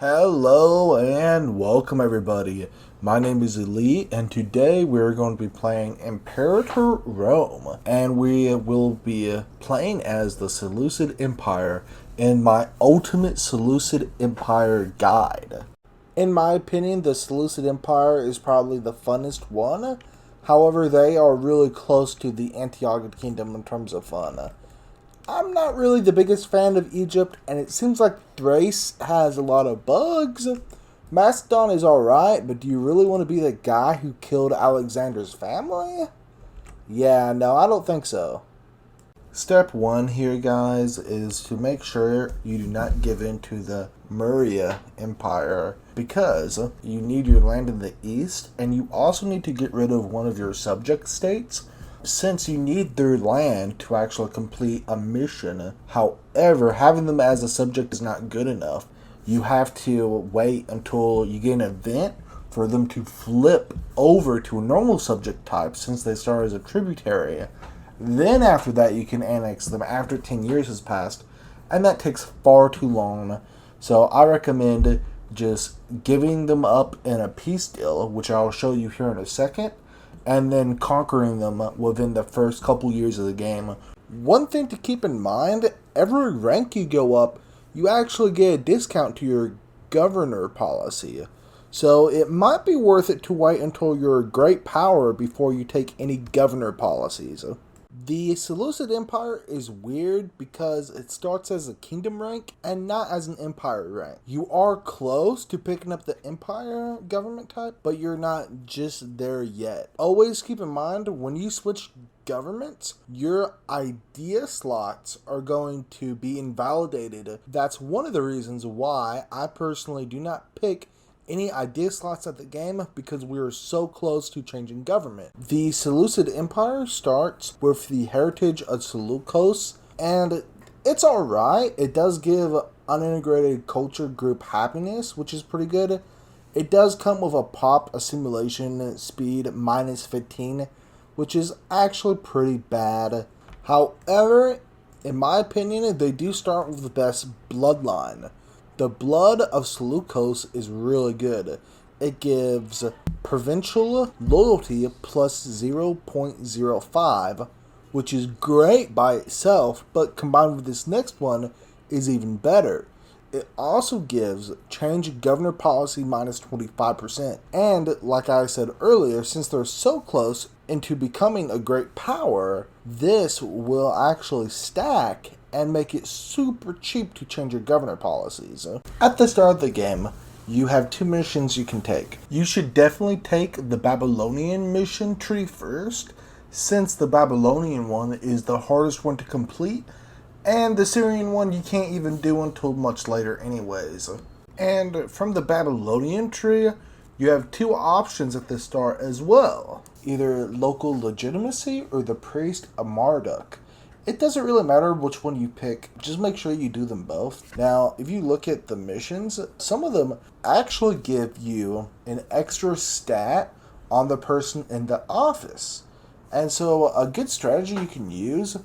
Hello and welcome everybody. My name is Elite and today we're going to be playing Imperator Rome and we will be playing as the Seleucid Empire in my ultimate Seleucid Empire guide. In my opinion, the Seleucid Empire is probably the funnest one. However, they are really close to the Antiochid Kingdom in terms of fun. I'm not really the biggest fan of Egypt, and it seems like Thrace has a lot of bugs. Macedon is alright, but do you really want to be the guy who killed Alexander's family? Yeah, no, I don't think so. Step 1 here, guys, is to make sure you do not give in to the Muria Empire, because you need your land in the east, and you also need to get rid of one of your subject states, since you need their land to actually complete a mission. However, having them as a subject is not good enough. You have to wait until you get an event for them to flip over to a normal subject type, since they start as a tributary. Then after that you can annex them after 10 years has passed, and that takes far too long. So I recommend just giving them up in a peace deal, which I'll show you here in a second, and then conquering them within the first couple years of the game. One thing to keep in mind, every rank you go up, you actually get a discount to your governor policy. So it might be worth it to wait until you're a great power before you take any governor policies. The Seleucid Empire is weird because it starts as a kingdom rank and not as an empire rank. You are close to picking up the empire government type, but you're not just there yet. Always keep in mind, when you switch governments, your idea slots are going to be invalidated. That's one of the reasons why I personally do not pick any idea slots at the game, because we are so close to changing government. The Seleucid Empire starts with the heritage of Seleucos, and it's alright. It does give unintegrated culture group happiness, which is pretty good. It does come with a pop assimilation speed minus 15, which is actually pretty bad. However, in my opinion, they do start with the best bloodline. The blood of Seleucos is really good. It gives provincial loyalty plus 0.05, which is great by itself, but combined with this next one is even better. It also gives change governor policy minus 25%. And like I said earlier, since they're so close into becoming a great power, this will actually stack and make it super cheap to change your governor policies. At the start of the game, you have two missions you can take. You should definitely take the Babylonian mission tree first, since the Babylonian one is the hardest one to complete, and the Syrian one you can't even do until much later anyways. And from the Babylonian tree, you have two options at the start as well. Either local legitimacy or the priest of Marduk. It doesn't really matter which one you pick, just make sure you do them both. Now, if you look at the missions, some of them actually give you an extra stat on the person in the office. And so a good strategy you can use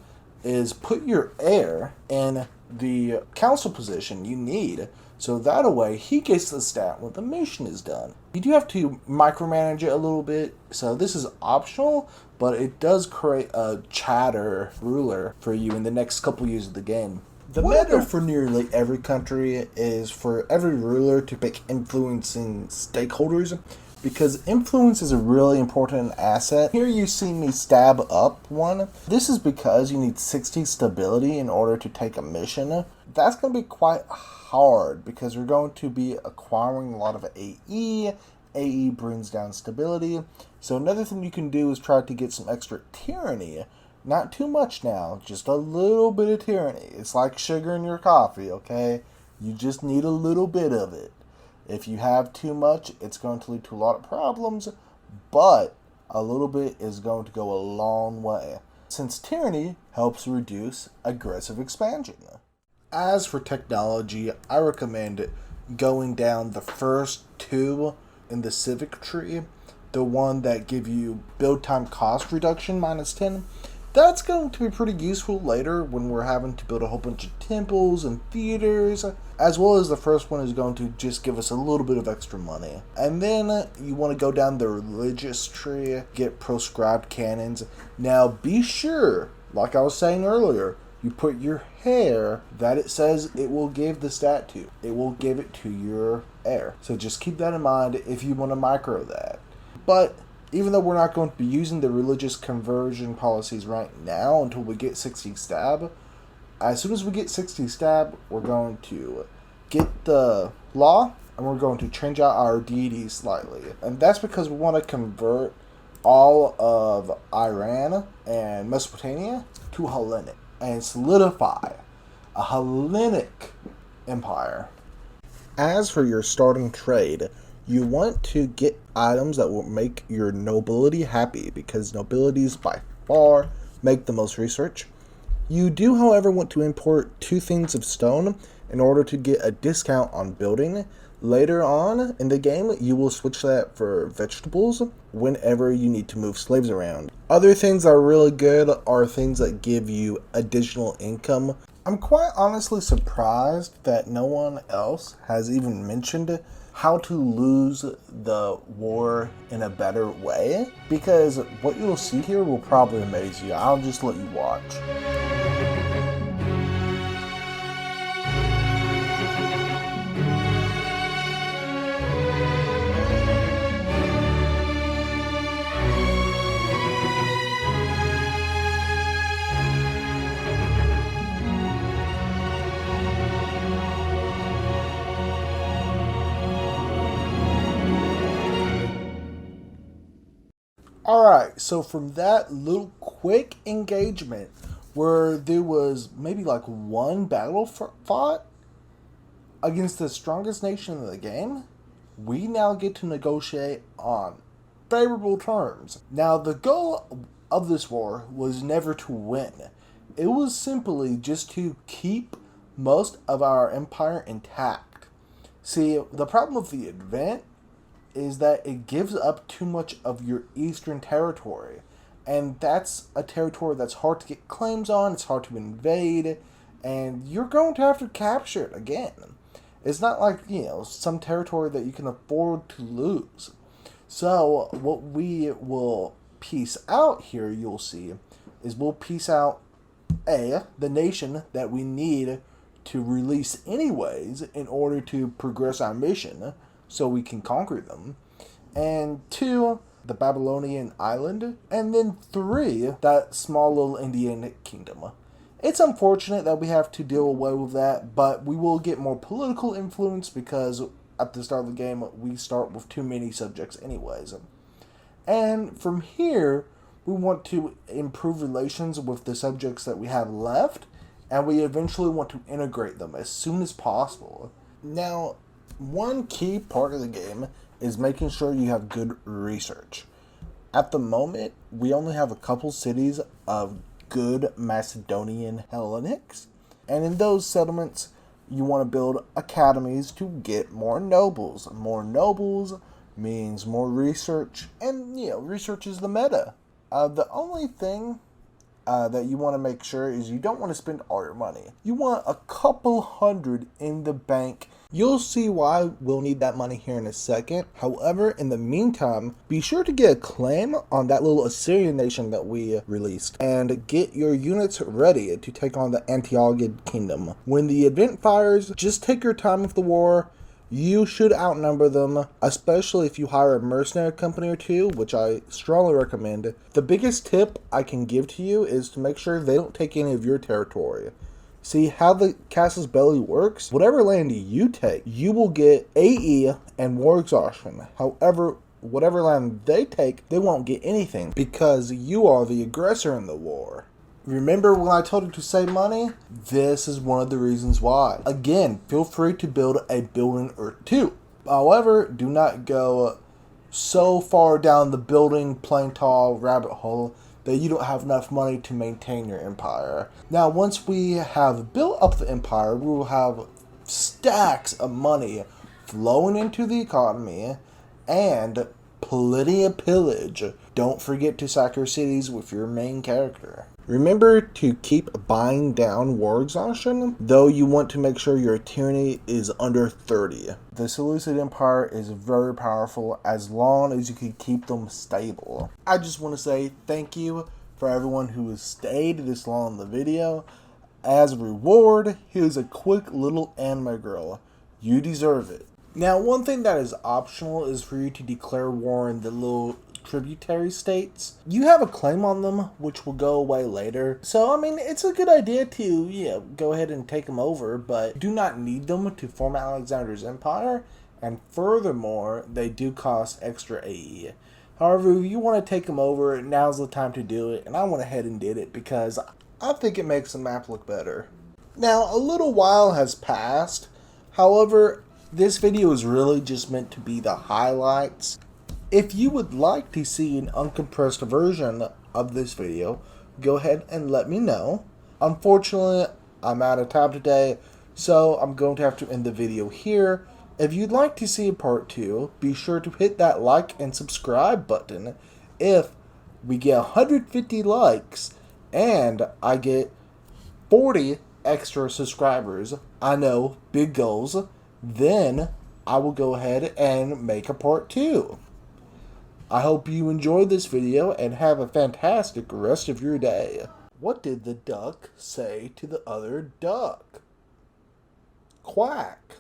is put your heir in the council position you need, so that way he gets the stat when the mission is done. You do have to micromanage it a little bit, so this is optional, but it does create a chatter ruler for you in the next couple years of the game. The meta for nearly every country is for every ruler to pick influencing stakeholders, because influence is a really important asset. Here you see me stab up one. This is because you need 60 stability in order to take a mission. That's going to be quite hard because we're going to be acquiring a lot of AE. AE brings down stability. So another thing you can do is try to get some extra tyranny. Not too much now, just a little bit of tyranny. It's like sugar in your coffee, okay? You just need a little bit of it. If you have too much, it's going to lead to a lot of problems, but a little bit is going to go a long way, since tyranny helps reduce aggressive expansion. As for technology, I recommend going down the first two in the civic tree, the one that give you build time cost reduction minus 10. That's going to be pretty useful later when we're having to build a whole bunch of temples and theaters, as well as the first one is going to just give us a little bit of extra money. And then you want to go down the religious tree, get proscribed canons. Now be sure, like I was saying earlier, you put your heir that it says it will give the stat to. It will give it to your heir. So just keep that in mind if you want to micro that. But even though we're not going to be using the religious conversion policies right now until we get 60 stab, as soon as we get 60 stab, we're going to get the law and we're going to change out our deities slightly. And that's because we want to convert all of Iran and Mesopotamia to Hellenic and solidify a Hellenic empire. As for your starting trade, you want to get items that will make your nobility happy, because nobilities by far make the most research. You do, however, want to import 2 things of stone in order to get a discount on building. Later on in the game, you will switch that for vegetables whenever you need to move slaves around. Other things that are really good are things that give you additional income. I'm quite honestly surprised that no one else has even mentioned how to lose the war in a better way, because what you'll see here will probably amaze you. I'll just let you watch. Alright, so from that little quick engagement where there was maybe like one battle fought against the strongest nation in the game, we now get to negotiate on favorable terms. Now, the goal of this war was never to win. It was simply just to keep most of our empire intact. See, the problem with the event is that it gives up too much of your eastern territory. And that's a territory that's hard to get claims on, it's hard to invade, and you're going to have to capture it again. It's not like, some territory that you can afford to lose. So, what we will piece out here, you'll see, is we'll piece out the nation that we need to release anyways in order to progress our mission, so we can conquer them, and 2, the Babylonian island, and then 3, that small little Indian kingdom. It's unfortunate that we have to deal away with that, but we will get more political influence because at the start of the game we start with too many subjects anyways. And from here, we want to improve relations with the subjects that we have left, and we eventually want to integrate them as soon as possible. Now, one key part of the game is making sure you have good research. At the moment, we only have a couple cities of good Macedonian Hellenics, and in those settlements, you want to build academies to get more nobles. More nobles means more research, and research is the meta. The only thing that you want to make sure is you don't want to spend all your money. You want a couple hundred in the bank. You'll see why we'll need that money here in a second. However, in the meantime, be sure to get a claim on that little Assyrian nation that we released, and get your units ready to take on the Antiochid kingdom. When the event fires, just take your time with the war. You should outnumber them, especially if you hire a mercenary company or 2, which I strongly recommend. The biggest tip I can give to you is to make sure they don't take any of your territory. See how the Casus Belli works? Whatever land you take, you will get AE and war exhaustion. However, whatever land they take, they won't get anything because you are the aggressor in the war. Remember when I told you to save money? This is one of the reasons why. Again, feel free to build a building or 2. However, do not go so far down the building plain tall rabbit hole that you don't have enough money to maintain your empire. Now, once we have built up the empire, we will have stacks of money flowing into the economy and plenty of pillage. Don't forget to sack your cities with your main character. Remember to keep buying down war exhaustion, though you want to make sure your tyranny is under 30. The Seleucid Empire is very powerful as long as you can keep them stable. I just want to say thank you for everyone who has stayed this long in the video. As a reward, here's a quick little anime girl. You deserve it. Now, one thing that is optional is for you to declare war in the little tributary states. You have a claim on them, which will go away later. So, I mean, it's a good idea to, go ahead and take them over, but do not need them to form Alexander's empire. And furthermore, they do cost extra AE. However, if you want to take them over, now's the time to do it. And I went ahead and did it because I think it makes the map look better. Now, a little while has passed. However, this video is really just meant to be the highlights. If you would like to see an uncompressed version of this video, go ahead and let me know. Unfortunately, I'm out of time today, so I'm going to have to end the video here. If you'd like to see a part 2, be sure to hit that like and subscribe button. If we get 150 likes and I get 40 extra subscribers, I know, big goals, then I will go ahead and make a part 2. I hope you enjoyed this video and have a fantastic rest of your day. What did the duck say to the other duck? Quack.